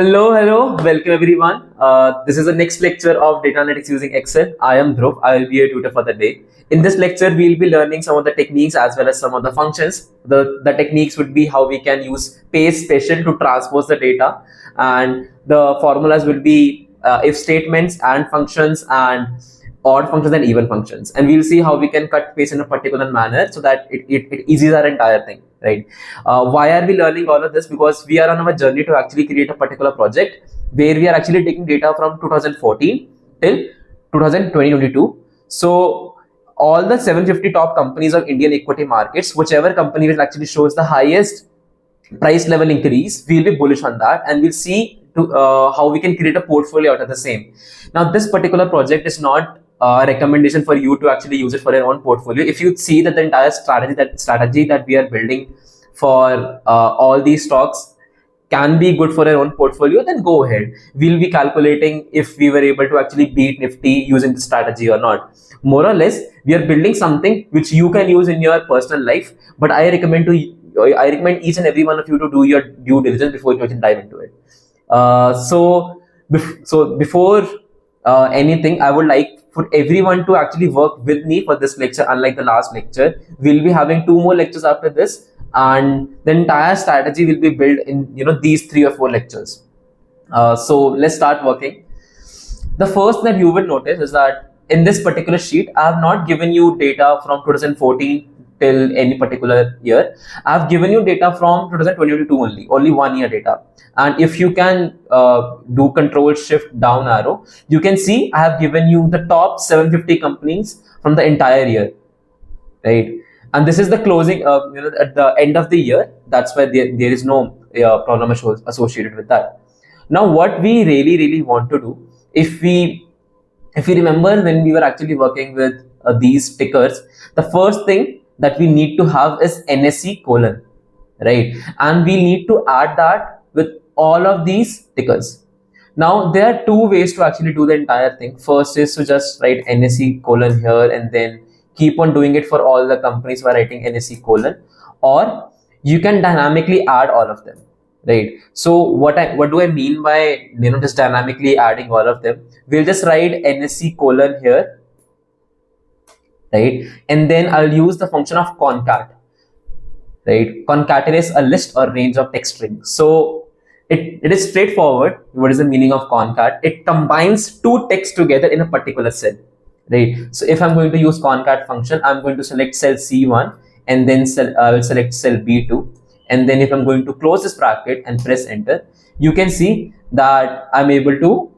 Hello, welcome everyone. This is the next lecture of data analytics using Excel. I am Dhruv. I will be your tutor for the day. In this lecture, we will be learning some of the techniques as well as some of the functions. The techniques would be how we can use paste special to transpose the data, and the formulas will be if statements and functions and odd functions and even functions. And we'll see how we can cut paste in a particular manner so that it eases our entire thing, right? Why are we learning all of this? Because we are on our journey to actually create a particular project where we are actually taking data from 2014 till 2022. So all the 750 top companies of Indian equity markets, whichever company will actually shows the highest price level increase, we'll be bullish on that, and we'll see how we can create a portfolio out of the same. Now, this particular project is not a recommendation for you to actually use it for your own portfolio. If you see that the entire strategy that we are building for all these stocks can be good for your own portfolio, then go ahead. We'll be calculating if we were able to actually beat Nifty using the strategy or not. More or less, we are building something which you can use in your personal life, but I recommend each and every one of you to do your due diligence before you can dive into it. So before anything, I would like for everyone to actually work with me for this lecture. Unlike the last lecture, we'll be having 2 more lectures after this, and the entire strategy will be built in these 3 or 4 lectures. So let's start working. The first that you will notice is that in this particular sheet, I have not given you data from 2014 till any particular year. I have given you data from 2022 only 1 year data. And if you can do Control Shift down arrow, you can see I have given you the top 750 companies from the entire year, right? And this is the closing, at the end of the year. That's why there is no problem associated with that. Now, what we really want to do, if we remember when we were actually working with these tickers, the first thing that we need to have is NSE colon, right? And we need to add that with all of these tickers. Now, there are 2 ways to actually do the entire thing. First is to just write NSE colon here and then keep on doing it for all the companies by writing NSE colon, or you can dynamically add all of them, right? So what do I mean by just dynamically adding all of them? We'll just write NSE colon here, right? And then I'll use the function of concat, right? Concatenates a list or range of text strings. So it is straightforward. What is the meaning of concat? It combines 2 texts together in a particular cell, right? So if I'm going to use concat function, I'm going to select cell C1 and then I will select cell B2. And then if I'm going to close this bracket and press enter, you can see that I'm able to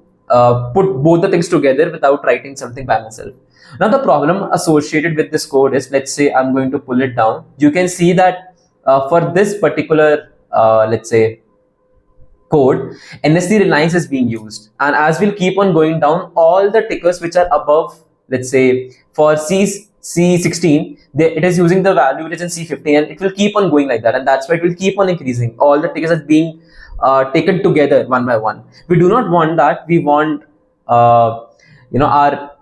put both the things together without writing something by myself. Now, the problem associated with this code is, let's say I'm going to pull it down. You can see that for this particular, let's say, code, NSE Reliance is being used. And as we'll keep on going down, all the tickers which are above, let's say for C16, it is using the value which is in C15, and it will keep on going like that. And that's why it will keep on increasing. All the tickers are being taken together one by one. We do not want that. We want our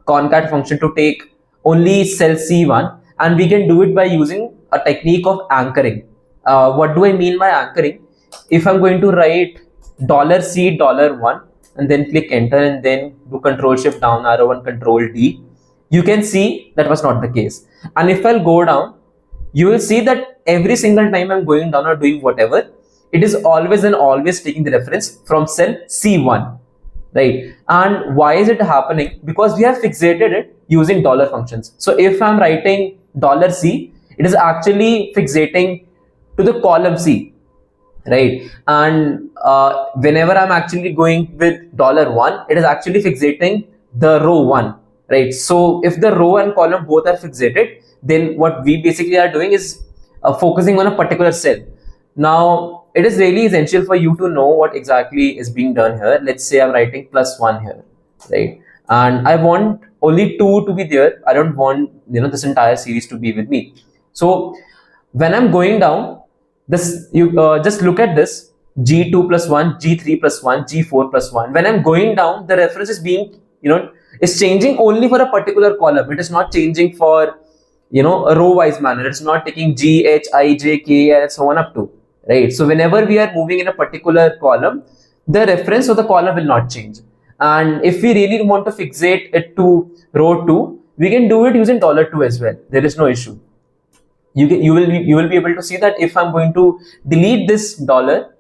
concat function to take only cell C1, and we can do it by using a technique of anchoring. What do I mean by anchoring? If I'm going to write $C $1 and then click enter and then do Control Shift down arrow and Control D, you can see that was not the case. And if I'll go down, you will see that every single time I'm going down or doing whatever, it is always and always taking the reference from cell C1, right? And why is it happening? Because we have fixated it using dollar functions. So if I'm writing $C, it is actually fixating to the column C, right? And whenever I'm actually going with $1, it is actually fixating the row 1, right? So if the row and column both are fixated, then what we basically are doing is focusing on a particular cell. Now, it is really essential for you to know what exactly is being done here. Let's say I'm writing +1 here, right? And I want only 2 to be there. I don't want this entire series to be with me. So when I'm going down, this you just look at this: G2 + 1, G3 + 1, G4 + 1. When I'm going down, the reference is being is changing only for a particular column. It is not changing for a row wise manner. It's not taking G, H, I, J, K, and so on up to, right? So whenever we are moving in a particular column, the reference or the column will not change. And if we really want to fixate it to row 2, we can do it using $2 as well. There is no issue. You will be able to see that if I'm going to delete this dollar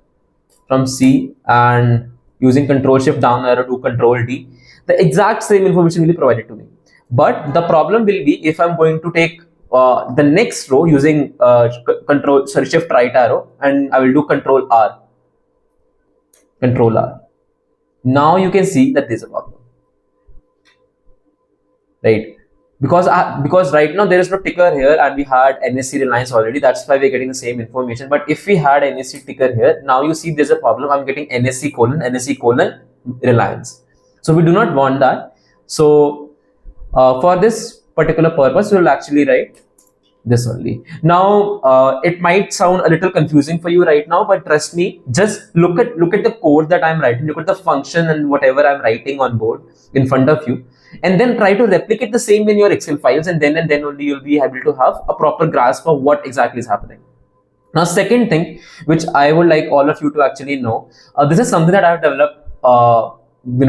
from C and using control shift down arrow to control D, the exact same information will be provided to me. But the problem will be if I'm going to take the next row using shift right arrow, and I will do control R. Now you can see that there's a problem, right? Because right now there is no ticker here, and we had NSC reliance already. That's why we're getting the same information. But if we had NSC ticker here, now you see there's a problem. I'm getting NSC colon reliance. So we do not want that. So for this particular purpose, we'll actually write this only. Now it might sound a little confusing for you right now, but trust me, just look at the code that I'm writing, look at the function and whatever I'm writing on board in front of you, and then try to replicate the same in your Excel files, and then only you'll be able to have a proper grasp of what exactly is happening. Now, second thing which I would like all of you to actually know, this is something that I've developed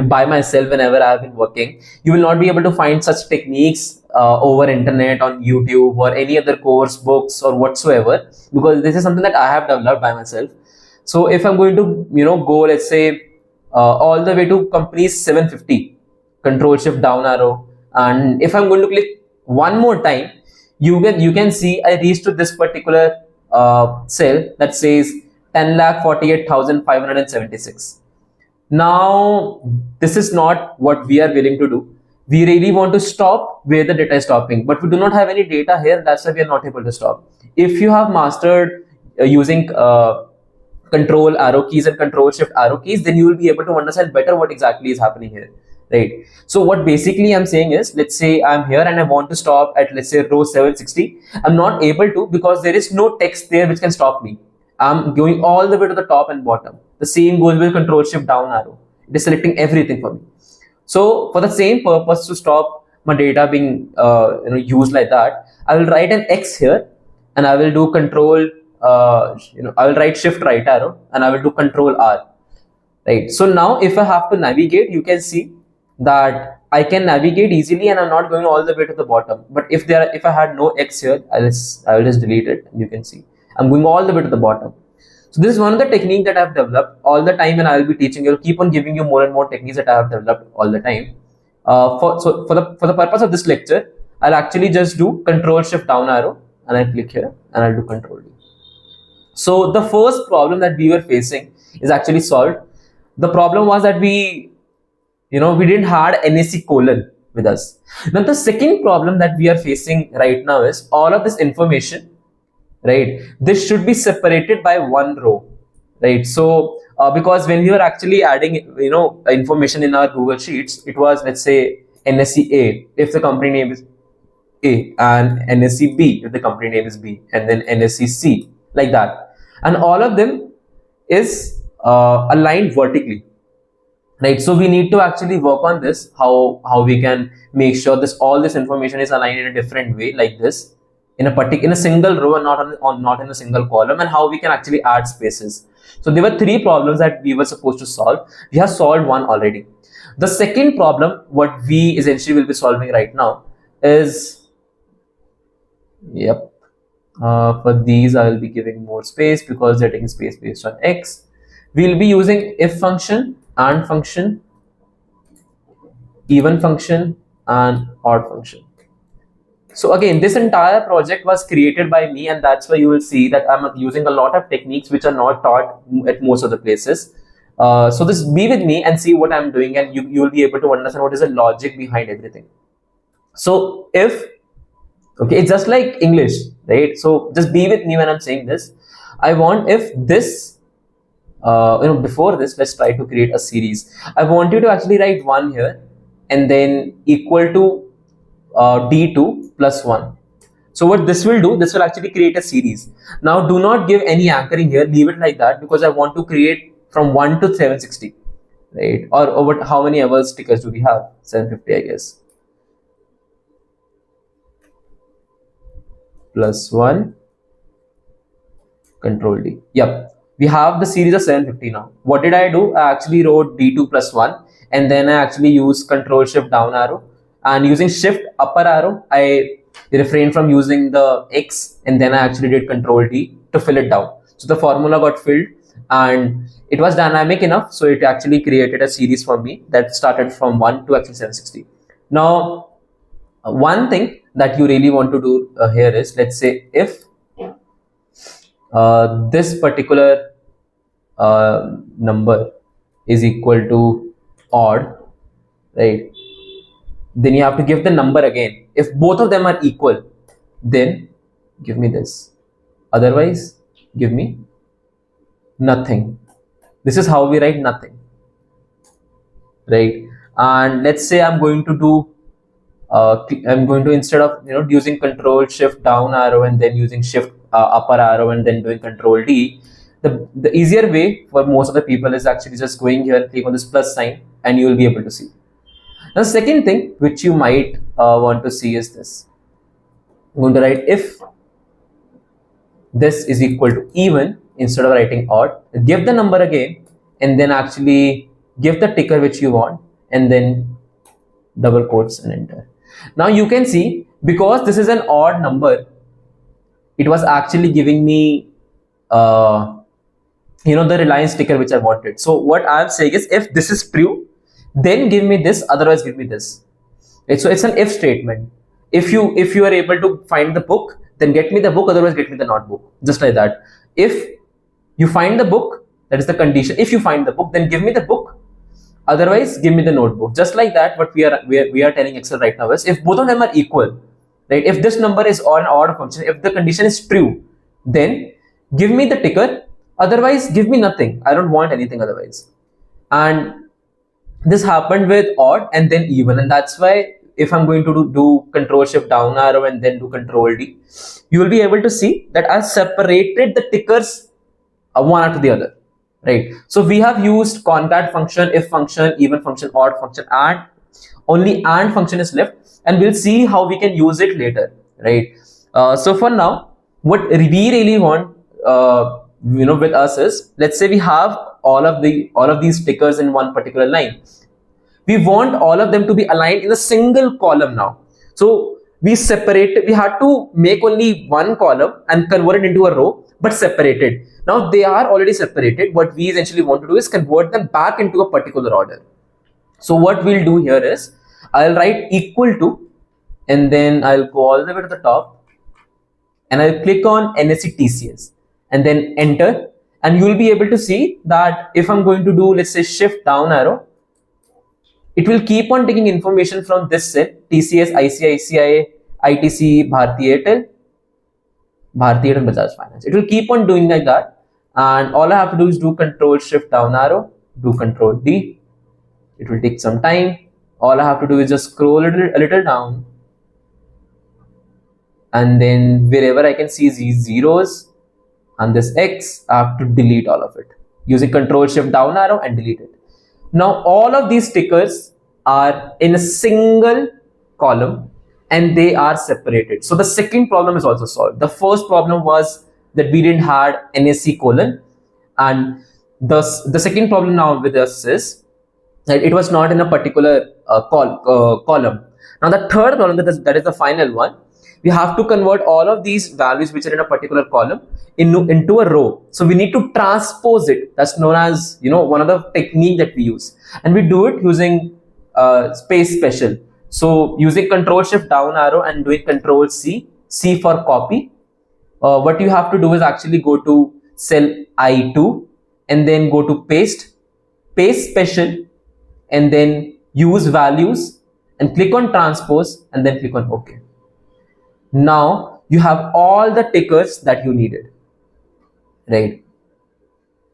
by myself whenever I've been working. You will not be able to find such techniques over internet, on YouTube, or any other course books or whatsoever, because this is something that I have developed by myself. So if I'm going to go, let's say all the way to companies 750, control shift down arrow, and if I'm going to click one more time, you can see I reached to this particular cell that says 10,48,576. Now this is not what we are willing to do. We really want to stop where the data is stopping, but we do not have any data here. That's why we are not able to stop. If you have mastered using control arrow keys and control shift arrow keys, then you will be able to understand better what exactly is happening here, right? So what basically I'm saying is, let's say I'm here and I want to stop at, let's say, row 760. I'm not able to because there is no text there which can stop me. I'm going all the way to the top and bottom. The same goes with control shift down arrow. It is selecting everything for me. So for the same purpose, to stop my data being used like that, I will write an X here, and I will do control I will write shift right arrow, and I will do control R, right? So now if I have to navigate, you can see that I can navigate easily and I'm not going all the way to the bottom. But if I had no X here, I will just delete it, and you can see I'm going all the way to the bottom. So this is one of the techniques that I've developed all the time, and I will be teaching you. I'll keep on giving you more and more techniques that I have developed all the time. For the purpose of this lecture, I'll actually just do control shift down arrow, and I click here, and I'll do control D. So the first problem that we were facing is actually solved. The problem was that we didn't have NSC colon with us. Now the second problem that we are facing right now is all of this information, right? This should be separated by one row, right? So because when we were actually adding information in our Google Sheets, it was, let's say, NSC A if the company name is A, and NSC B if the company name is B, and then NSC C, like that, and all of them is aligned vertically, right? So we need to actually work on this, how we can make sure all this information is aligned in a different way, like this, in a single row and not in a single column, and how we can actually add spaces. So there were three problems that we were supposed to solve. We have solved one already. The second problem, what we essentially will be solving right now is, for these I will be giving more space because they're taking space based on X. We'll be using if function, and function, even function, and odd function. So again, this entire project was created by me, and that's why you will see that I'm using a lot of techniques which are not taught at most of the places. So just be with me and see what I'm doing, and you will be able to understand what is the logic behind everything. So if, okay, it's just like English, right? So just be with me when I'm saying this. I want if this, before this, let's try to create a series. I want you to actually write 1 here, and then equal to D2 plus 1. So what this will do, this will actually create a series. Now do not give any anchoring here, leave it like that, because I want to create from 1 to 760, right? Or what? How many ever stickers do we have? 750, I guess. Plus 1, control D. Yep, We have the series of 750 now. What did I do? I actually wrote D2 plus 1, and then I actually used Control Shift down arrow, and using Shift upper arrow, I refrained from using the X, and then I actually did Control D to fill it down. So the formula got filled, and it was dynamic enough, so it actually created a series for me that started from 1 to actually 760. Now, one thing that you really want to do here is, let's say if this particular number is equal to odd, right? Then you have to give the number again. If both of them are equal, then give me this. Otherwise, give me nothing. This is how we write nothing, right? And let's say I'm going to do instead of using Control Shift down arrow and then using Shift upper arrow and then doing Control D, the easier way for most of the people is actually just going here and click on this plus sign, and you will be able to see. Now, the second thing which you might want to see is this. I'm going to write if this is equal to even instead of writing odd. Give the number again, and then actually give the ticker which you want, and then double quotes and enter. Now you can see, because this is an odd number, it was actually giving me the Reliance ticker which I wanted. So what I'm saying is, if this is true, then give me this, otherwise give me this. Right? So it's an if statement. If you are able to find the book, then get me the book, otherwise get me the notebook. Just like that. If you find the book, that is the condition. If you find the book, then give me the book, otherwise give me the notebook. Just like that, what we are telling Excel right now is, if both of them are equal, right? If this number is an odd function, if the condition is true, then give me the ticker, otherwise give me nothing. I don't want anything otherwise. And this happened with odd and then even, and that's why if I'm going to do Control Shift down arrow and then do Control D, you will be able to see that I separated the tickers one after the other, right? So we have used concat function, if function, even function, odd function, and only and function is left, and we'll see how we can use it later, right? So for now, what we really want with us is, let's say we have all of these tickers in one particular line. We want all of them to be aligned in a single column now. So we had to make only one column and convert it into a row, but separated. Now they are already separated. What we essentially want to do is convert them back into a particular order. So what we'll do here is, I'll write equal to, and then I'll go all the way to the top, and I'll click on NSE TCS, and then enter, and you'll be able to see that if I'm going to do, let's say, Shift down arrow, it will keep on taking information from this cell, TCS, ICICI, ITC, Bharti Airtel, and Bajaj Finance. It will keep on doing like that, and all I have to do is do Control Shift down arrow, do Control D. It will take some time. All I have to do is just scroll a little down, and then wherever I can see these zeros and this X, I have to delete all of it using Control Shift down arrow and delete it. Now all of these tickers are in a single column and they are separated. So the second problem is also solved. The first problem was that we didn't have NSC colon, and the second problem now with us is that it was not in a particular column. Now the third problem, that is the final one, we have to convert all of these values which are in a particular column into a row. So we need to transpose it. That's known as one of the technique that we use, and we do it using space special. So using Control Shift down arrow and doing Control C for copy. What you have to do is actually go to cell I2 and then go to paste special, and then use values and click on transpose and then click on OK. Now you have all the tickers that you needed, right?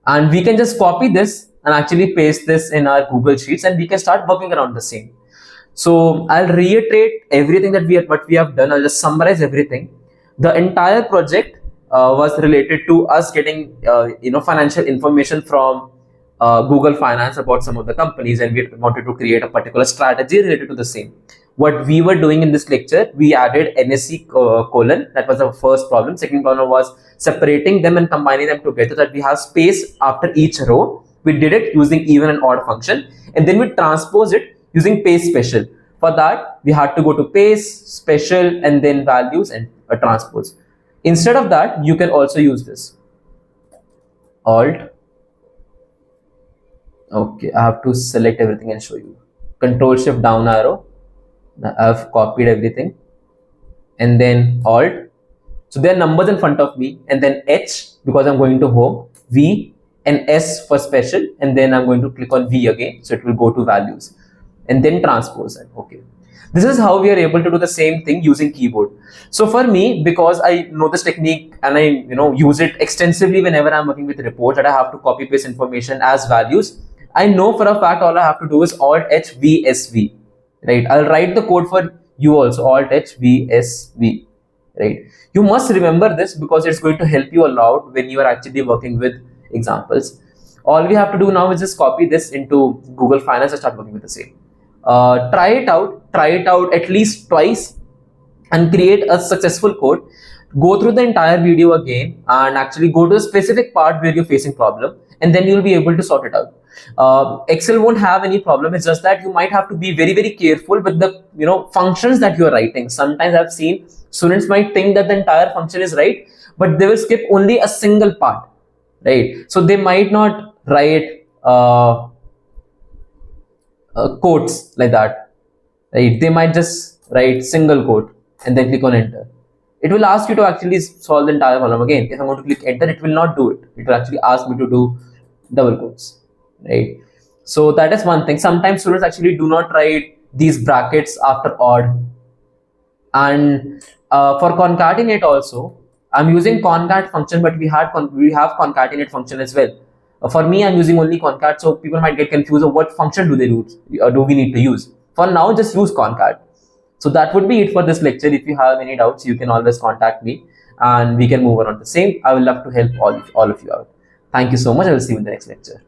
And we can just copy this and actually paste this in our Google Sheets, and we can start working around the same. So I'll reiterate everything that we have done. I'll just summarize everything. The entire project was related to us getting financial information from Google Finance about some of the companies, and we wanted to create a particular strategy related to the same. what we were doing in this lecture, we added NSC colon. That was the first problem. Second problem was separating them and combining them together, that we have space after each row. We did it using even and odd function, and then we transpose it using paste special. For that, we had to go to paste, special, and then values and a transpose. Instead of that, you can also use this. Alt. Okay, I have to select everything and show you. Control Shift down arrow. I've copied everything. And then Alt. So there are numbers in front of me, and then H because I'm going to home, V, and S for special, and then I'm going to click on V again, so it will go to values, and then transpose it. Okay, this is how we are able to do the same thing using keyboard. So for me, because I know this technique and I use it extensively whenever I'm working with reports that I have to copy paste information as values, I know for a fact all I have to do is Alt H V S V, right? I'll write the code for you also, Alt H V S V. Right, you must remember this because it's going to help you a lot when you are actually working with examples. All we have to do now is just copy this into Google Finance and start working with the same. Try it out at least twice and create a successful code. Go through the entire video again and actually go to a specific part where you're facing problem, and then you'll be able to sort it out. Excel won't have any problem. It's just that you might have to be very, very careful with the functions that you're writing. Sometimes I've seen students might think that the entire function is right, but they will skip only a single part, right? So they might not write quotes like that, right? They might just write single quote and then click on enter. It will ask you to actually solve the entire problem again. If I'm going to click enter, it will not do it. It will actually ask me to do double quotes, right? So that is one thing. Sometimes students actually do not write these brackets after odd. And for concatenate also, I'm using concat function, but we have concatenate function as well. For me, I'm using only concat, so people might get confused of what function do we need to use. For now, just use concat. So that would be it for this lecture. If you have any doubts, you can always contact me and we can move on the same. I will love to help all of you out. Thank you so much. I will see you in the next lecture.